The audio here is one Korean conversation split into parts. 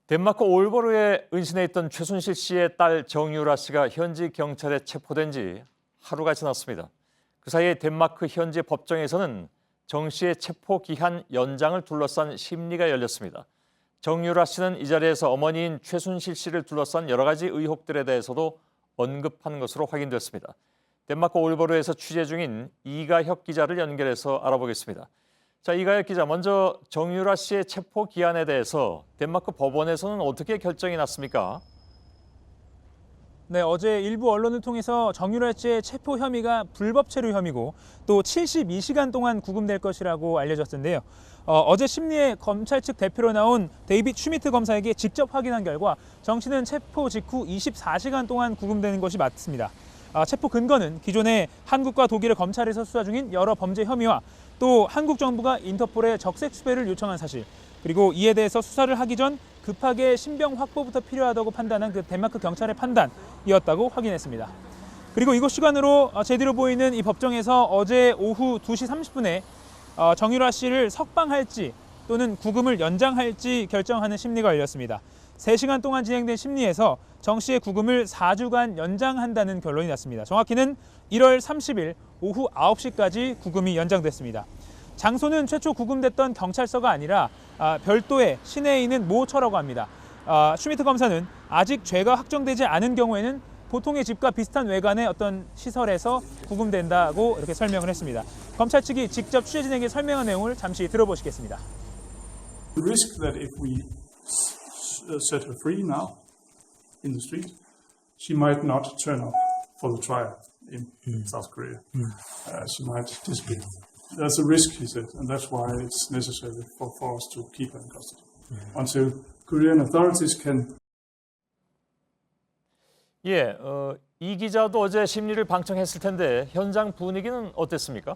덴마크 올보르에 은신해 있던 최순실 씨의 딸 정유라 씨가 현지 경찰에 체포된 지 하루가 지났습니다. 그 사이에 덴마크 현지 법정에서는 정 씨의 체포 기한 연장을 둘러싼 심리가 열렸습니다. 정유라 씨는 이 자리에서 어머니인 최순실 씨를 둘러싼 여러 가지 의혹들에 대해서도 언급한 것으로 확인됐습니다. 덴마크 올보르에서 취재 중인 이가혁 기자를 연결해서 알아보겠습니다. 자, 이가혁 기자, 먼저 정유라 씨의 체포 기한에 대해서 덴마크 법원에서는 어떻게 결정이 났습니까? 네, 어제 일부 언론을 통해서 정유라 씨의 체포 혐의가 불법 체류 혐의고 또 72시간 동안 구금될 것이라고 알려졌는데요. 어제 심리에 검찰 측 대표로 나온 데이빗 슈미트 검사에게 직접 확인한 결과 정 씨는 체포 직후 24시간 동안 구금되는 것이 맞습니다. 체포 근거는 기존에 한국과 독일의 검찰에서 수사 중인 여러 범죄 혐의와 또 한국 정부가 인터폴에 적색 수배를 요청한 사실, 그리고 이에 대해서 수사를 하기 전 급하게 신병 확보부터 필요하다고 판단한 그 덴마크 경찰의 판단이었다고 확인했습니다. 그리고 이곳 시간으로 제 뒤로 보이는 이 법정에서 어제 오후 2시 30분에 정유라 씨를 석방할지 또는 구금을 연장할지 결정하는 심리가 열렸습니다. 3시간 동안 진행된 심리에서 정 씨의 구금을 4주간 연장한다는 결론이 났습니다. 정확히는 1월 30일 오후 9시까지 구금이 연장됐습니다. 장소는 최초 구금됐던 경찰서가 아니라 별도의 시내에 있는 모처라고 합니다. 슈미트 검사는 아직 죄가 확정되지 않은 경우에는 보통의 집과 비슷한 외관의 어떤 시설에서 구금된다고 이렇게 설명을 했습니다. 검찰 측이 직접 취재진에게 설명한 내용을 잠시 들어보시겠습니다. The risk that if we set her free now in the street, she might not turn up for the trial in South Korea. She might disappear. That's a risk, he said, and that's why it's necessary for us to keep her in custody until Korean authorities can. 예, 이 기자도 어제 심리를 방청했을 텐데 현장 분위기는 어땠습니까?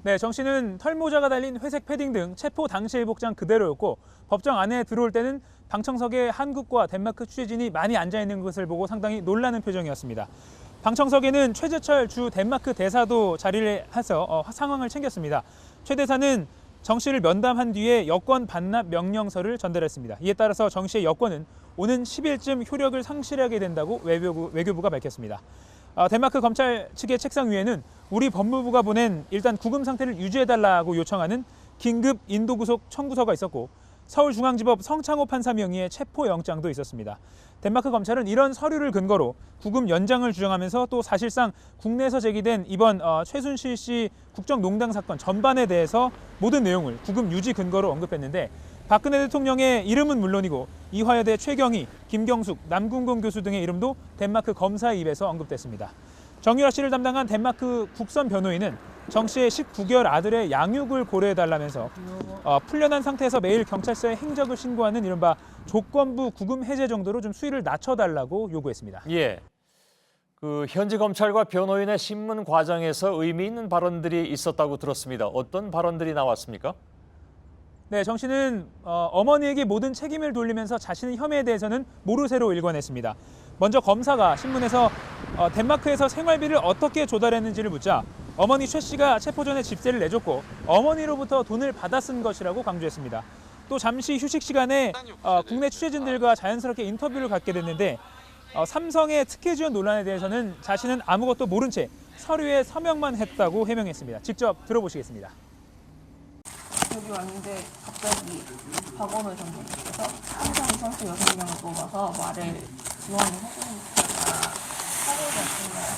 네, 정 씨는 털모자가 달린 회색 패딩 등 체포 당시의 복장 그대로였고 법정 안에 들어올 때는 방청석에 한국과 덴마크 취재진이 많이 앉아있는 것을 보고 상당히 놀라는 표정이었습니다. 방청석에는 최재철 주 덴마크 대사도 자리를 해서 상황을 챙겼습니다. 최 대사는 정 씨를 면담한 뒤에 여권 반납 명령서를 전달했습니다. 이에 따라서 정 씨의 여권은 오는 10일쯤 효력을 상실하게 된다고 외교부가 밝혔습니다. 덴마크 검찰 측의 책상 위에는 우리 법무부가 보낸 일단 구금 상태를 유지해달라고 요청하는 긴급 인도구속 청구서가 있었고 서울중앙지법 성창호 판사 명의의 체포영장도 있었습니다. 덴마크 검찰은 이런 서류를 근거로 구금 연장을 주장하면서 또 사실상 국내에서 제기된 이번 최순실 씨 국정농단 사건 전반에 대해서 모든 내용을 구금 유지 근거로 언급했는데 박근혜 대통령의 이름은 물론이고 이화여대 최경희, 김경숙, 남궁곤 교수 등의 이름도 덴마크 검사의 입에서 언급됐습니다. 정유라 씨를 담당한 덴마크 국선 변호인은 정 씨의 19개월 아들의 양육을 고려해달라면서 풀려난 상태에서 매일 경찰서에 행적을 신고하는 이른바 조건부 구금 해제 정도로 좀 수위를 낮춰달라고 요구했습니다. 예, 그 현지 검찰과 변호인의 신문 과정에서 의미 있는 발언들이 있었다고 들었습니다. 어떤 발언들이 나왔습니까? 네, 정 씨는 어머니에게 모든 책임을 돌리면서 자신의 혐의에 대해서는 모르쇠로 일관했습니다. 먼저 검사가 신문에서 덴마크에서 생활비를 어떻게 조달했는지를 묻자 어머니 최 씨가 체포 전에 집세를 내줬고 어머니로부터 돈을 받아 쓴 것이라고 강조했습니다. 또 잠시 휴식 시간에 국내 취재진들과 자연스럽게 인터뷰를 갖게 됐는데 삼성의 특혜 지원 논란에 대해서는 자신은 아무것도 모른 채 서류에 서명만 했다고 해명했습니다. 직접 들어보시겠습니다. 여기 왔는데 갑자기 박원호 장관께서 삼성 선수 6명을 뽑아서 말을 지원을 해주니까 사고가 있었나요?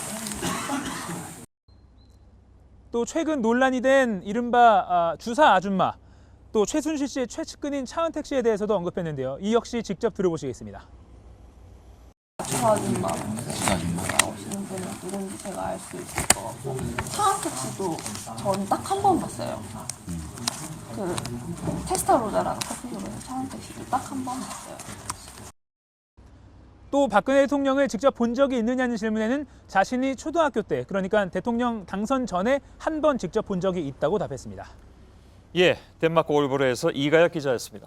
또 최근 논란이 된 이른바 주사 아줌마, 또 최순실 씨의 최측근인 차은택 씨에 대해서도 언급했는데요. 이 역시 직접 들어보시겠습니다. 주사 아줌마 나오시는 분은 누군지 제가 알 수 있을 것 같고 차은택 씨도 전 딱 한 번 봤어요. 그 테스타로자라는 커피숍에서 차은택 씨도 딱 한 번 봤어요. 또 박근혜 대통령을 직접 본 적이 있느냐는 질문에는 자신이 초등학교 때, 그러니까 대통령 당선 전에 한 번 직접 본 적이 있다고 답했습니다. 예, 덴마크 올보르에서 이가혁 기자였습니다.